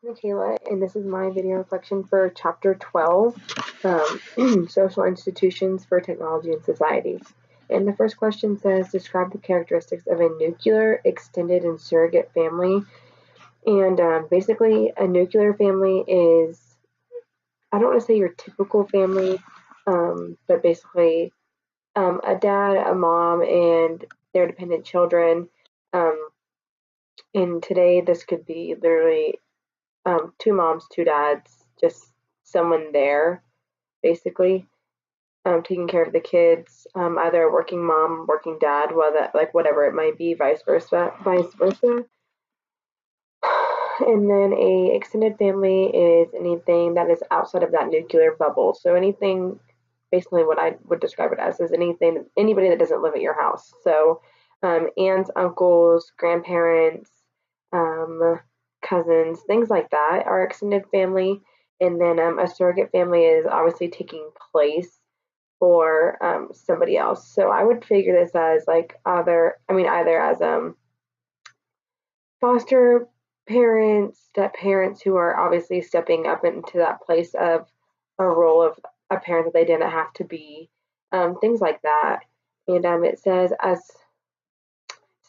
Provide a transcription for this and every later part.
Michaela, and this is my video reflection for Chapter 12, Social Institutions for Technology and Society. And the first question says, describe the characteristics of a nuclear, extended, and surrogate family. And basically, a nuclear family is, I don't want to say your typical family, but basically a dad, a mom, and their dependent children. Um, and today, this could be literally two moms, two dads, just someone there, basically, taking care of the kids, either a working mom, working dad, whether like whatever it might be, vice versa, vice versa. And then a extended family is anything that is outside of that nuclear bubble. So anything, basically, what I would describe it as is anything, anybody that doesn't live at your house. So aunts, uncles, grandparents, um, cousins, things like that are extended family. And then a surrogate family is obviously taking place for somebody else. So I would figure this as like either as foster parents, step parents who are obviously stepping up into that place of a role of a parent that they didn't have to be, things like that. And it says,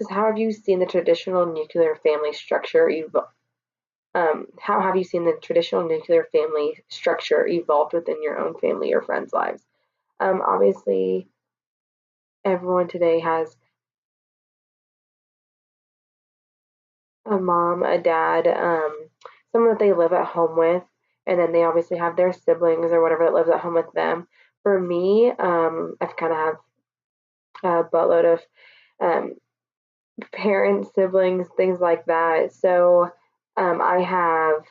how have you seen the traditional nuclear family structure evolve? How have you seen the traditional nuclear family structure evolved within your own family or friends' lives? Obviously, everyone today has a mom, a dad, someone that they live at home with, and then they obviously have their siblings or whatever that lives at home with them. For me, I've kind of have a buttload of um, parents, siblings, things like that. So I have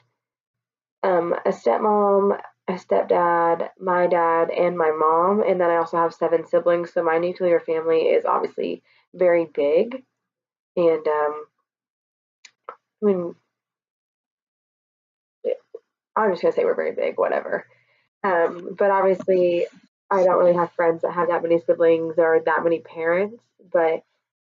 a stepmom, a stepdad, my dad, and my mom, and then I also have seven siblings. So my nuclear family is obviously very big, and I mean, I'm just gonna say we're very big, whatever. But obviously, I don't really have friends that have that many siblings or that many parents, but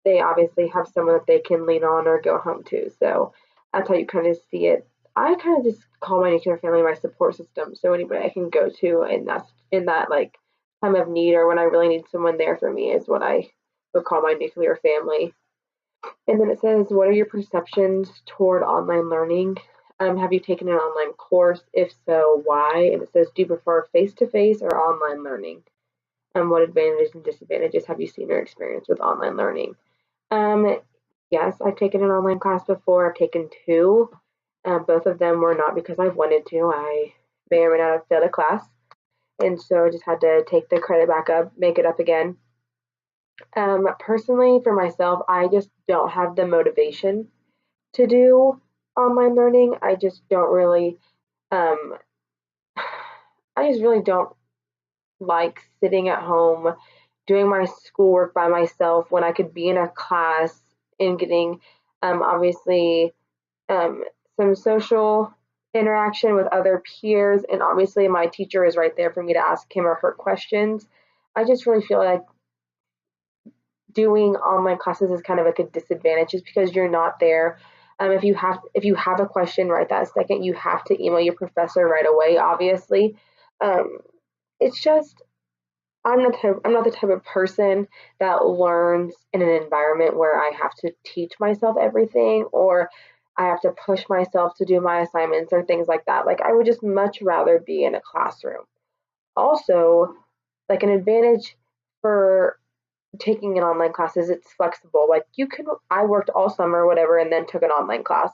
they obviously have someone that they can lean on or go home to. So that's how you kind of see it. I kind of just call my nuclear family my support system. So anybody I can go to, and that's in that like time of need or when I really need someone there for me is what I would call my nuclear family. And then it says, what are your perceptions toward online learning? Have you taken an online course? If so, why? And it says, do you prefer face to face or online learning? What advantages and disadvantages have you seen or experienced with online learning? Um, yes, I've taken an online class before. I've taken two. Both of them were not because I wanted to. I may or may not have failed a class. And so I just had to take the credit back up, make it up again. Personally, for myself, I just don't have the motivation to do online learning. Um, I just really don't like sitting at home doing my schoolwork by myself when I could be in a class and getting obviously um, some social interaction with other peers. And obviously, my teacher is right there for me to ask him or her questions. I just really feel like doing online classes is kind of like a disadvantage just because you're not there. If you have a question right that second, you have to email your professor right away. Obviously, um, it's just I'm not the type of person that learns in an environment where I have to teach myself everything or I have to push myself to do my assignments or things like that. Like I would just much rather be in a classroom. Also, like an advantage for taking an online class is it's flexible. Like I worked all summer, or whatever, and then took an online class.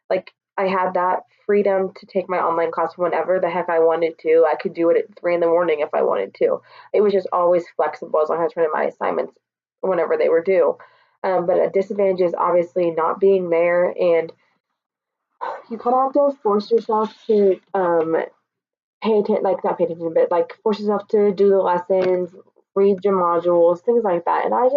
Like I had that freedom to take my online class whenever the heck I wanted to. I could do it at 3 in the morning if I wanted to. It was just always flexible as long as I was turning my assignments whenever they were due. But a disadvantage is obviously not being there, and you kind of have to force yourself to pay attention, like not pay attention, but like force yourself to do the lessons, read your modules, things like that. And I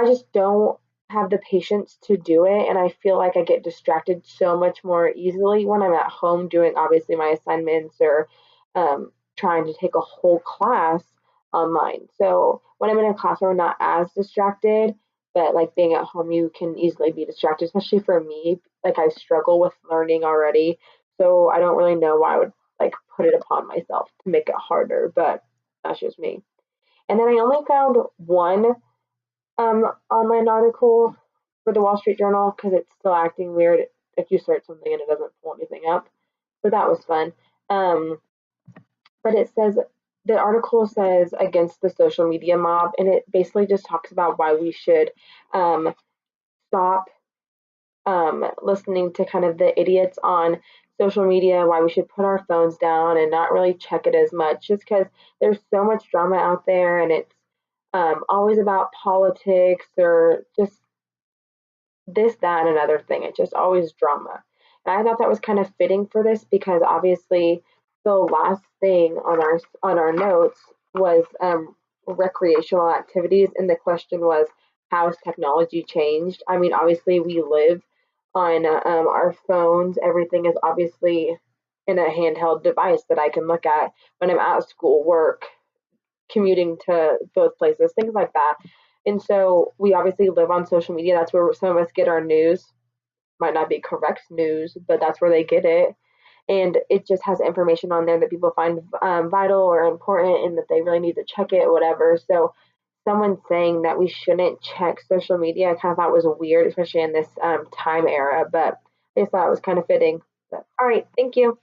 just don't have the patience to do it, and I feel like I get distracted so much more easily when I'm at home doing obviously my assignments or trying to take a whole class online. So when I'm in a classroom, I'm not as distracted, but like being at home, you can easily be distracted, especially for me. like I struggle with learning already. So I don't really know why I would like put it upon myself to make it harder, but that's just me. And then I only found one online article for the Wall Street Journal because it's still acting weird if you search something and it doesn't pull anything up. So that was fun. Um, but it says the article says against the social media mob, and it basically just talks about why we should um, stop listening to kind of the idiots on social media, why we should put our phones down and not really check it as much, just because there's so much drama out there and it's always about politics or just this, that, and another thing. It's just always drama. And I thought that was kind of fitting for this because obviously the last thing on our notes was recreational activities, and the question was how has technology changed? I mean, obviously we live on our phones. Everything is obviously in a handheld device that I can look at when I'm at school, work, commuting to both places, things like that. And so we obviously live on social media. That's where some of us get our news. Might not be correct news, but that's where they get it. And it just has information on there that people find vital or important and that they really need to check it, or whatever. So someone saying that we shouldn't check social media, I kind of thought was weird, especially in this time era. But I just thought it was kind of fitting. But, all right, thank you.